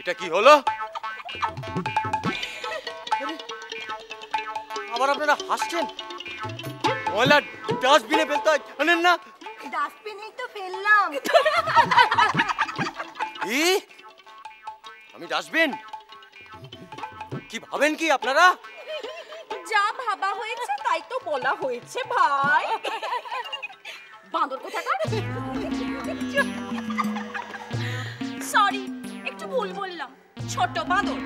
এটা কি হলো? আবার আপনারা হাসছেন? ময়লা ডাস্টবিনে ফেলতে হয় জানেন না? ডাস্টবিনেই তো ফেললাম। কি? আমি ডাস্টবিন? কি ভাবেন কি আপনারা? যা ভাবা হয়েছে তাই তো বলা হয়েছে ভাই। বাঁদর কোথাকার? সরি, একটু ভুল বললাম। ছোট বাঁদর।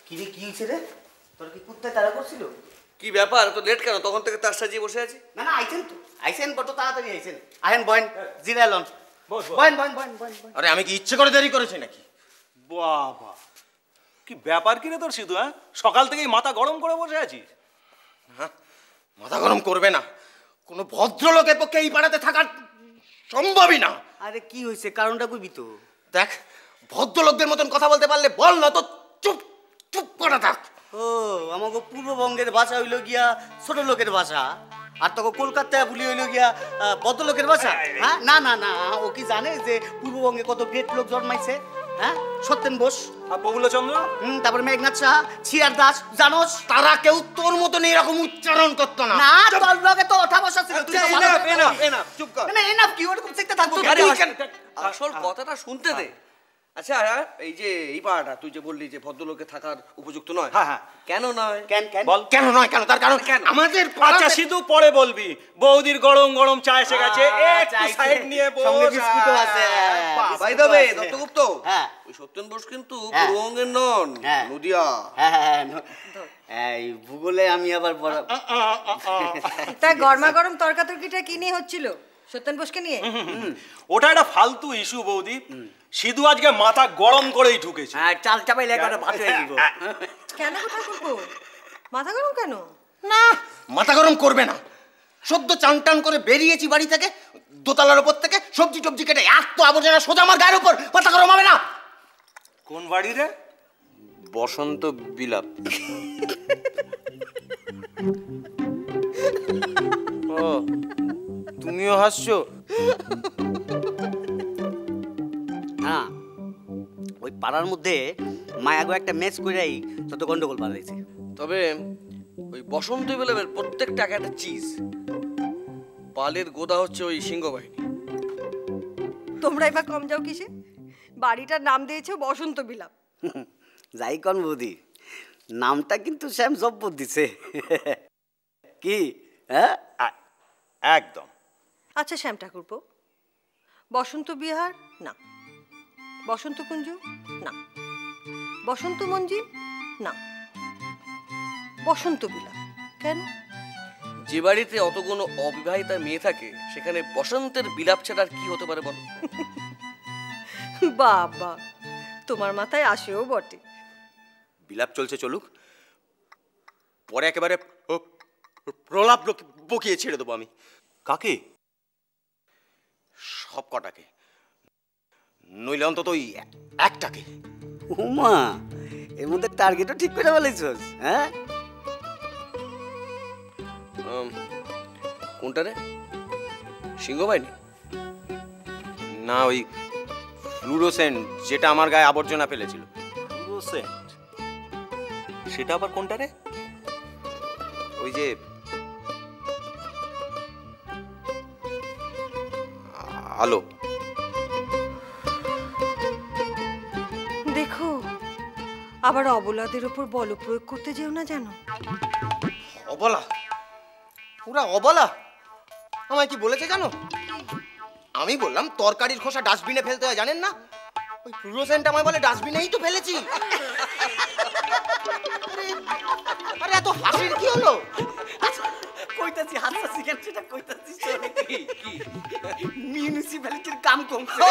কিরে কি হয়েছে রে? তোর কি কুত্তায় তাড়া করছিল? কি ব্যাপার, তো লেট কেন? তখন থেকে তার সাজিয়ে বসে আছি। না না আইছেন তো, আইছেন বড় তাড়াতাড়ি আইছেন। আহেন বয়েন, জিরা লন। বয়েন বয়েন বয়েন বয়েন। আরে আমি কি ইচ্ছে করে দেরি করেছি নাকি? বাবা, কি ব্যাপার কি রে তোর সিধু? হ্যাঁ, সকাল থেকেই মাথা গরম করে বসে আছিস? হ্যাঁ, মাথা গরম করবে না। কোনো ভদ্রলোকের পক্ষে এই পাড়াতে থাকা সম্ভবই না। আরে কি হয়েছে, কারণটা কইবি তো। দেখ, ভদ্রলোকদের মতন কথা বলতে পারলে বল, না তো চুপ চুপ করে থাক। ও আমাকে পূর্ববঙ্গের ভাষা হইল গিয়া ছোট লোকের ভাষা, আর তোকে কলকাতায় বলি হইল গিয়া ভদ্রলোকের ভাষা। হ্যাঁ না না না, ও কি জানে যে পূর্ববঙ্গে কত গ্রেট লোক জন্মাইছে? হ্যাঁ, সত্যেন বোস আর প্রফুল্লচন্দ্র, তারপর মেঘনাথ সাহা, ছিয়ার দাস, জানোস? তারা কেউ তোর মতন এরকম উচ্চারণ করতো না। না, তোর লগে তো ওঠা বসা ছিল। তুই তো ভালো করে- এনাফ, চুপ কর। না এনাফ কি, ওরকম শিখতে থাকবো। আরে আসল কথাটা শুনতে দে। আচ্ছা, এই যে এই পাড়াটা তুই যে বললি যে ভদ্রলোকে থাকার উপযুক্ত নয়, হ্যাঁ হ্যাঁ, কেন নয়? কেন কেন বল। কেন নয়? কেন? তার কারণ কেন? আমাদের আচ্ছা সিধু, পরে বলবি। বৌদির গরম গরম চা এসে গেছে, একটু সাইড নিয়ে বস। সঙ্গে বিস্কুটও আছে। বাই দ্য ওয়ে, দত্তগুপ্ত, হ্যাঁ। ওই সত্যেন বোস কিন্তু হ্যাঁ। পূর্ববঙ্গের নন, হ্যাঁ। নদিয়া। হ্যাঁ হ্যাঁ হ্যাঁ, এই ভূগোলে আমি আবার বড়। তাই গরমা গরম তর্কাতর্কিটা কি নিয়ে হচ্ছিল? সত্যেন বোসকে নিয়ে? ওটা একটা ফালতু ইস্যু বৌদি। সিধু আজকে মাথা গরম করেই ঢুকেছে। হ্যাঁ, চাল চাপাইলে একটা ভাত হয়ে দিব। কেন কোথায় করবো? মাথা গরম কেন? না, মাথা গরম করবে না। সদ্য চান টান করে বেরিয়েছি বাড়ি থেকে, দোতলার উপর থেকে সবজি টবজি কেটে এত আবর্জনা সোজা আমার গায়ের উপর। মাথা গরম হবে না? কোন বাড়ি রে? বসন্ত বিলাপ। ও, তুমিও হাসছো? হ্যাঁ, ওই পাড়ার মধ্যে মায়াগো একটা ম্যাচ কইরাই তত গন্ডগোল বাঁধাইছে। তবে ওই বসন্ত বিলাপের প্রত্যেকটা একটা চিজ, পালের গোদা হচ্ছে ওই সিংহ বাহিনী। তোমরা এবার কম যাও কিসে? বাড়িটার নাম দিয়েছে বসন্ত বিলাপ। যাই কন বৌদি, নামটা কিন্তু শ্যাম জব্বর দিছে। কি? হ্যাঁ, একদম। আচ্ছা শ্যাম ঠাকুরপো, বসন্ত বিহার না, বসন্ত কুঞ্জ না, বসন্ত মঞ্জিল না, বসন্ত বিলাপ কেন? যে বাড়িতে অত কোনো অবিবাহিতা মেয়ে থাকে সেখানে বসন্তের বিলাপ ছাড়া আর কি হতে পারে বলো? বাবা, তোমার মাথায় আসেও বটে। বিলাপ চলছে চলুক, পরে একেবারে প্রলাপ বকিয়ে ছেড়ে দেবো আমি। কাকে? সব কটাকে, নইলে অন্তত ওই একটাকে। উমা, এর মধ্যে টার্গেটও ঠিক করে বলেছস। হ্যাঁ, কোনটা রে? সিংহ বাহিনী? না, ওই ফ্লুরোসেন্ট যেটা আমার গায়ে আবর্জনা ফেলেছিল। ফ্লুরোসেন্ট? সেটা আবার কোনটা রে? ওই যে আলো। দেখো, আবার অবলাদের উপর বল প্রয়োগ করতে যেও না জানো। অবলা? পুরা অবলা? আমায় কি বলেছে জানো? আমি বললাম তরকারির খোসা ডাস্টবিনে ফেলতে হয়, জানেন না? ওই ফ্লুরোসেন্ট আমায় বলে ডাস্টবিনেই তো ফেলেছি। আরে এত হাসির কি হলো? কইতাছি হাসতাছি কেন সেটা কইতাছি। কি মিউনিসিপ্যালিটির কাম কমছে।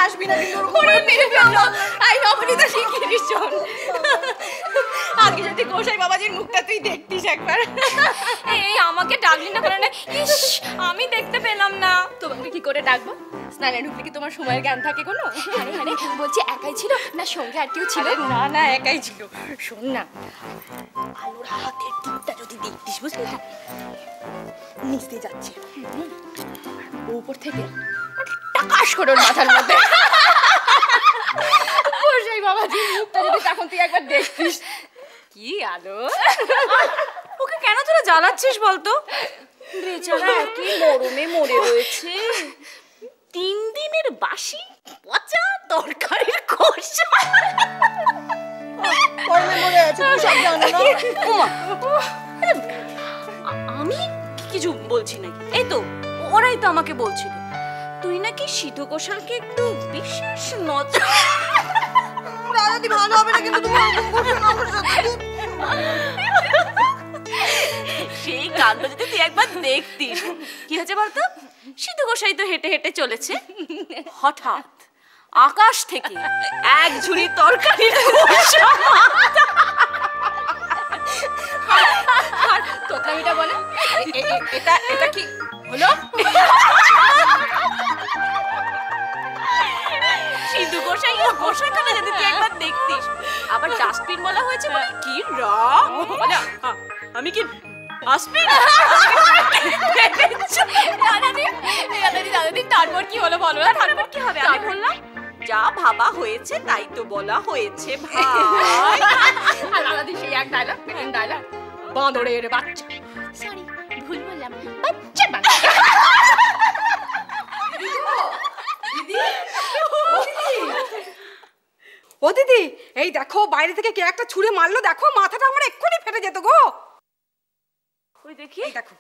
হাসবি না কিন্তু ডাবলিনটা করে না। ইস, আমি দেখতে পেলাম না। তোমাকে কি করে ডাকবো? স্নানে ঢুকলে কি তোমার সময়ের জ্ঞান থাকে কোনো? আরে আরে, বলছি একাই ছিল না সঙ্গে আর কেউ ছিল? না না, একাই ছিল। শোন না, আলোর হাতের টিপটা যদি দেখতিস, বুঝলি তো? নিচে যাচ্ছে, উপর থেকে টাকাশ করে ওর মাথার মধ্যে। বসাই বাবাজি, মুখটা যদি তখন তুই একবার দেখতিস, কি আলো! ওকে কেন তোরা জ্বালাচ্ছিস বলতো? বেচারা কি মরমে মরে রয়েছে। 3 দিনের বাসি পচা তরকারির খোসা। গরমে মরে আছে, তুই সব জানো না? আমি কিছু বলছি নাকি? এই তো ওরাই তো আমাকে বলছিল তুই নাকি সিধু ঘোষালকে একটু বিশেষ নজর। রাজাদি ভালো হবে না কিন্তু তুমি এরকম করছো না আমার সাথে। সেই কাণ্ড যদি তুই একবার দেখতিস। কি হয়েছে বলতো? সিধু গোসাই তো হেঁটে হেঁটে চলেছে, হঠাৎ আকাশ থেকে এক ঝুড়ি তরকারির খোসা। আর তোতলামিটা বলে, এটা এটা কি হলো? সিধু গোসাই ও গোসাখানা যদি তুই একবার দেখতিস। আবার ডাস্টবিন বলা হয়েছে বলে কি রং বলে, আমি কি আসবিন? দাদাদি তারপর কি হলো বলো না? তারপর কি হবে? আমি বললাম যা ভাবা হয়েছে তাই তো বলা হয়েছে ভাই। আর দাদাদি সেই এক ডায়লগ, বাঁদরের বাচ্চা। সরি, ভুল বললাম, বাচ্চা বাচ্চা। ও দিদি, এই দেখো বাইরে থেকে কে একটা ছুঁড়ে মারলো, দেখো মাথাটা আমার এক্ষুনি ফেটে যেত গো। ওই দেখি, এই দেখো।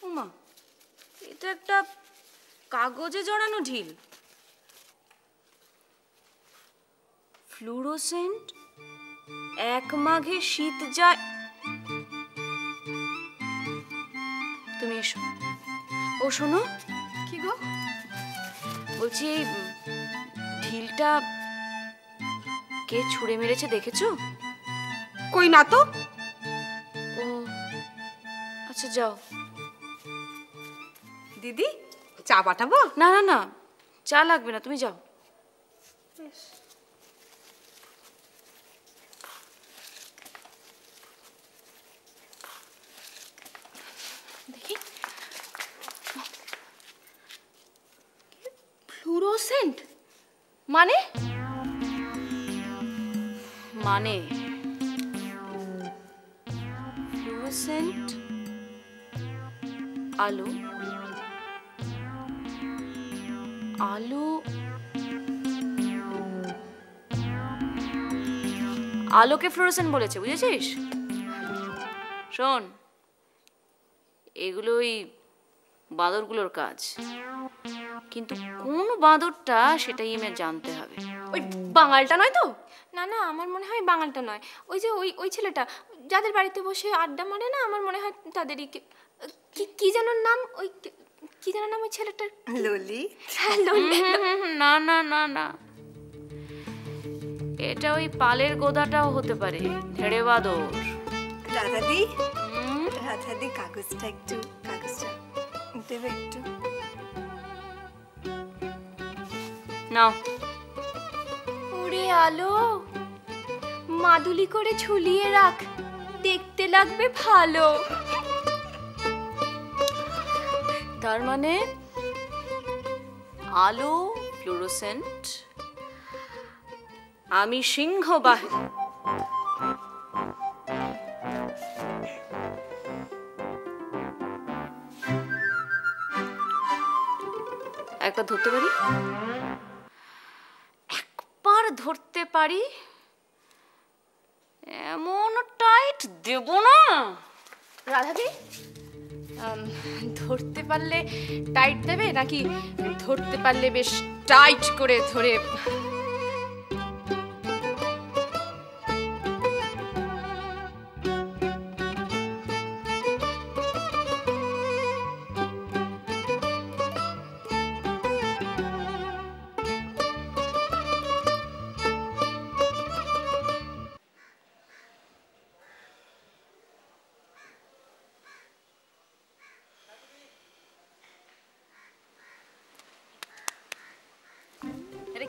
ওমা, এটা একটা কাগজে জড়ানো ঢিল। ফ্লুরোসেন্ট, এক মাঘে শীত যায়। তুমি এসো। ও শোনো। কি গো? বলছি এই ঢিলটা কে ছুঁড়ে মেরেছে দেখেছো? কই না তো। ও আচ্ছা, যাও। দিদি চা পাঠাবো? না না না, চা লাগবে না, তুমি যাও। দেখি, ফ্লুরোসেন্ট মানে? মানে ফ্লুরোসেন্ট আলো, আলো, আলোকে ফ্লুরোসেন্ট বলেছে, বুঝেছিস? শোন, এগুলো ওই বাঁদরগুলোর কাজ, কিন্তু কোন বাঁদরটা সেটাই আমার জানতে হবে। ওই বাঙালটা নয় তো? না না, আমার মনে হয় বাঙালটা নয়। ওই যে ওই ওই ছেলেটা যাদের বাড়িতে বসে আড্ডা মারে না, আমার মনে হয় তাদেরই। কি যেন নাম? ওই কি যেন নাম ওই ছেলেটার? ললি। হ্যাঁ, ললি। না না না না, এটা ওই পালের গোদাটাও হতে পারে, ধেড়ে বাঁদর। রাধাদি, রাধাদি কাগজটা একটু, কাগজটা দেবে একটু? নাও। ওরে আলো, মাদুলি করে ঝুলিয়ে রাখ, দেখতে লাগবে ভালো। তার মানে আলো ফ্লুরোসেন্ট, আমি সিংহ বাহিনী। একবার ধরতে পারি, একবার ধরতে পারি, এমন টাইট দেব না। রাধাদি, ধরতে পারলে টাইট দেবে নাকি ধরতে পারলে বেশ টাইট করে ধরে?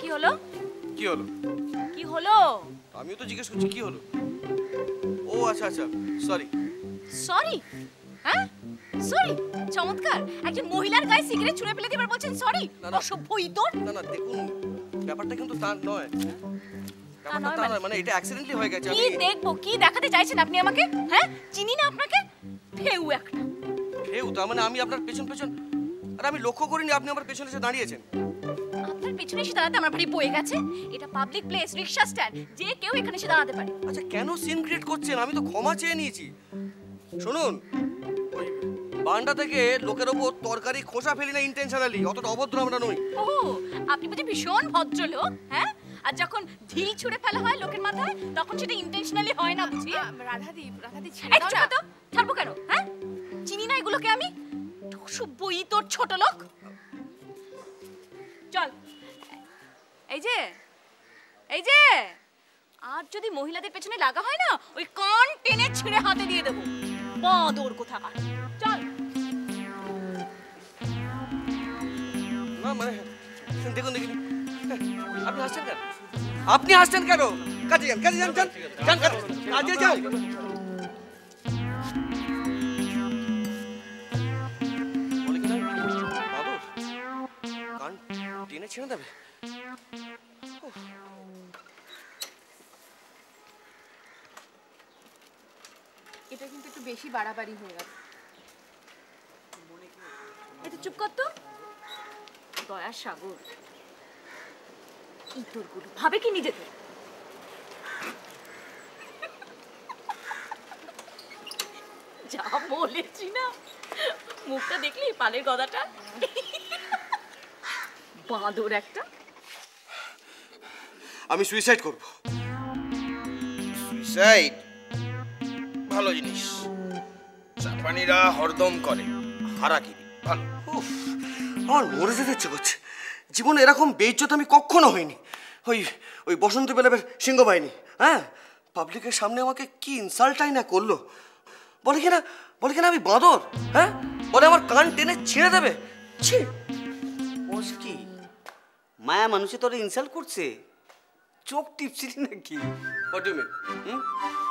কি হলো? কি হলো? কি হলো? আমিও তো জিজ্ঞেস করছি কি হলো। ও আচ্ছা আচ্ছা, সরি। সরি? হ্যাঁ, সরি? চমৎকার। একজন মহিলার গায়ে সিগারেট ছুঁড়ে ফেলে দিয়ে এবার বলছেন সরি? না, না। অসভ্য ইতর। না না দেখুন, ব্যাপারটা কিন্তু তার নয়। ব্যাপারটা নয় তা মানে? নয়, মানে এটা অ্যাক্সিডেন্টলি হয়ে গেছে। কি দেখবো? কি দেখাতে চাইছেন আপনি আমাকে? হ্যাঁ, চিনি না আপনাকে। ফেউ একটা। হেউ, তার মানে আমি আপনার পেছন পেছন, আর আমি লক্ষ্য করিনি আপনি আমার পেছনে এসে দাঁড়িয়েছেন। আপনার পেছনে এসে দাঁড়াতে আমার ভারী বয়ে গেছে। এটা পাবলিক প্লেস, রিক্সা স্ট্যান্ড, যে কেউ এখানে এসে দাঁড়াতে পারে। আচ্ছা কেন সিন ক্রিয়েট করছেন? আমি তো ক্ষমা চেয়ে নিয়েছি। শুনুন, ওই বান্ডা থেকে লোকের ওপর তরকারি খোসা ফেলি না ইন্টেনশনালি, অতটা অভদ্র আমরা নই। ও, আপনি বুঝি ভীষণ ভদ্রলোক, হ্যাঁ? আর যখন ঢিল ছুঁড়ে ফেলা হয় লোকের মাথায়, তখন সেটা ইন্টেনশনালি হয় না বুঝি? রাধাদি এই চুপ তো, ছাড়বো কেন? হ্যাঁ, চিনি না এগুলোকে আমি। অসভ্য ইতর ছোট লোক। চল, এই যে, এই যে, আর যদি মহিলাদের পেছনে লাগা হয় না, ওই কান টেনে ছিঁড়ে হাতে দিয়ে দেবো। বাঁদর কোথাকার। চল। না মানে দেখুন দেখুন, আপনি হাসছেন কেন? আপনি হাসছেন কেন? কাজে যান, কাজে যান, যান যান, কাজে যান। বলে কি না, বাদর কান টেনে ছেড়ে দেবে। এটা কিন্তু একটু বেশি বাড়াবাড়ি হয়ে গেল। এটা চুপ কর তো। দয়ার সাগর, ইতরগুলো ভাবে কি নিজেকে? যা বলেছি না, মুখটা দেখলি পালের গদাটা, বাঁদর একটা। আমি সুইসাইড করব। সুইসাইড ভালো জিনিস, জাপানিরা হরদম করে। হারাকিরি ভালো। উফ, আমার মরে যেতে ইচ্ছে করছে। জীবনে এরকম বেইজ্জত আমি কখনো হইনি। ওই ওই বসন্ত বেলাবের সিংহ বাহিনী, হ্যাঁ, পাবলিকের সামনে আমাকে কি ইনসাল্টাই না করলো। বলে কিনা আমি বাঁদর, হ্যাঁ, বলে আমার কান টেনে ছিঁড়ে দেবে। ছি, ওস কি মায়া মানুষে তোরে ইনসাল্ট করছে? চোখ টিপছিলি নাকি? What do mean?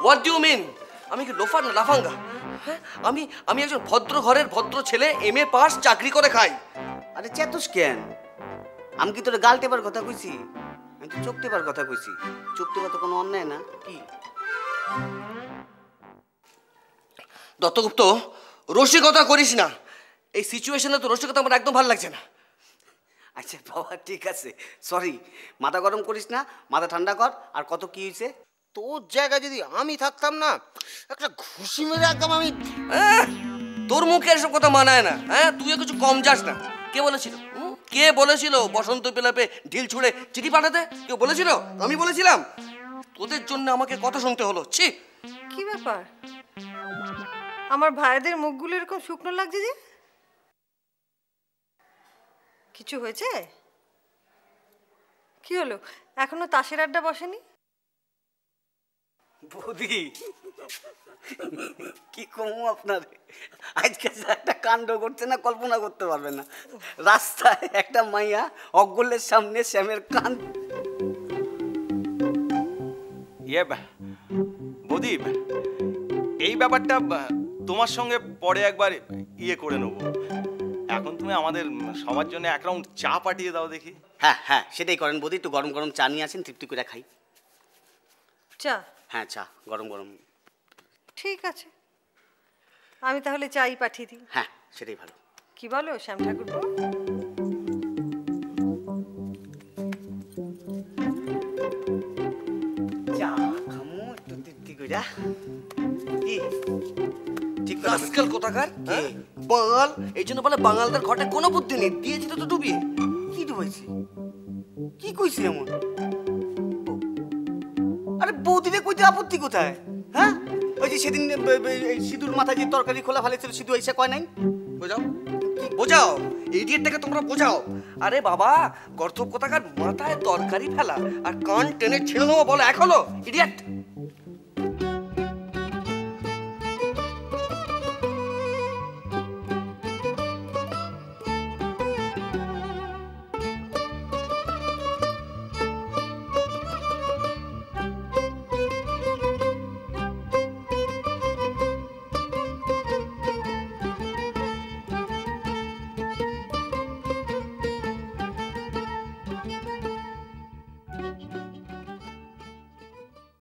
What do mean? আমি কি লোফার না লাফাঙ্গা? হ্যাঁ, আমি একজন ভদ্র ঘরের ভদ্র ছেলে, MA পাস, চাকরি করে খাই। আরে চেতুস কেন? আমি কি তোরে গাল টেপার কথা কইছি? আমি তো চোখ টেপার কথা কইছি। চোখ টেপা তো কোনো অন্যায় না কি? দত্তগুপ্ত, রসিকতা করিস না। এই সিচুয়েশনে তো রসিকতা আমার একদম ভালো লাগছে না। আচ্ছা বাবা ঠিক আছে, সরি। মাথা গরম করিস না, মাথা ঠান্ডা কর। আর কত কি হয়েছে? তোর জায়গায় যদি আমি থাকতাম না, একটা ঘুষি মেরে একদম আমি। তোর মুখে এসব কথা মানায় না। হ্যাঁ, তুইও কিছু কম যাস না। কে বলেছিল? কে বলেছিল বসন্ত পেলাপে ঢিল ছুঁড়ে চিঠি পাঠাতে? কেউ বলেছিল? আমি বলেছিলাম? তোদের জন্য আমাকে কথা শুনতে হলো। ছি, কি ব্যাপার? আমার ভাইদের মুখগুলো এরকম শুকনো লাগছে যে? কিছু হয়েছে? কি হলো? এখনো তাসের আড্ডা বসেনি? বৌদি কি কমু আপনার, আজকে যে একটা কাণ্ড করছে না, কল্পনা করতে পারবেন না। রাস্তায় একটা মাইয়া অগলের সামনে শ্যামের কান। বৌদি, এই ব্যাপারটা তোমার সঙ্গে পরে একবার করে নেবো। এখন তুমি আমাদের সবার জন্য এক রাউন্ড চা পাঠিয়ে দাও দেখি। হ্যাঁ হ্যাঁ, সেটাই করেন বৌদি। একটু গরম গরম চা নিয়ে আসেন, তৃপ্তি করে খাই। চা? হ্যাঁ চা গরম গরম। ঠিক আছে, আমি তাহলে চাই পাঠিয়ে দিই। হ্যাঁ সেটাই ভালো। কি বলো শ্যাম ঠাকুরপো? চা খামু একটু তৃপ্তি করে। কি ঠিক কথা রাস্কেল কোথাকার, হ্যাঁ? বাঙাল, এই জন্য বলে বাঙালদের ঘটে কোনো বুদ্ধি নেই। দিয়েছিল তো ডুবিয়ে। কি ডুবাইছি? কি কইছি এমন? আরে বৌদিরে কইতে আপত্তি কোথায়? হ্যাঁ, ওই যে সেদিন এই সিঁদুর মাথায় যে তরকারি খোলা ফেলেছিল, সিধু এসে কয় নাই? বোঝাও, বোঝাও, ইডিয়েটটাকে তোমরা বোঝাও। আরে বাবা, গর্ধব কোথাকার মাথায় তরকারি ফেলা আর কান টেনে ছেড়ে নেবো বলো এক হলো? ইডিয়েট।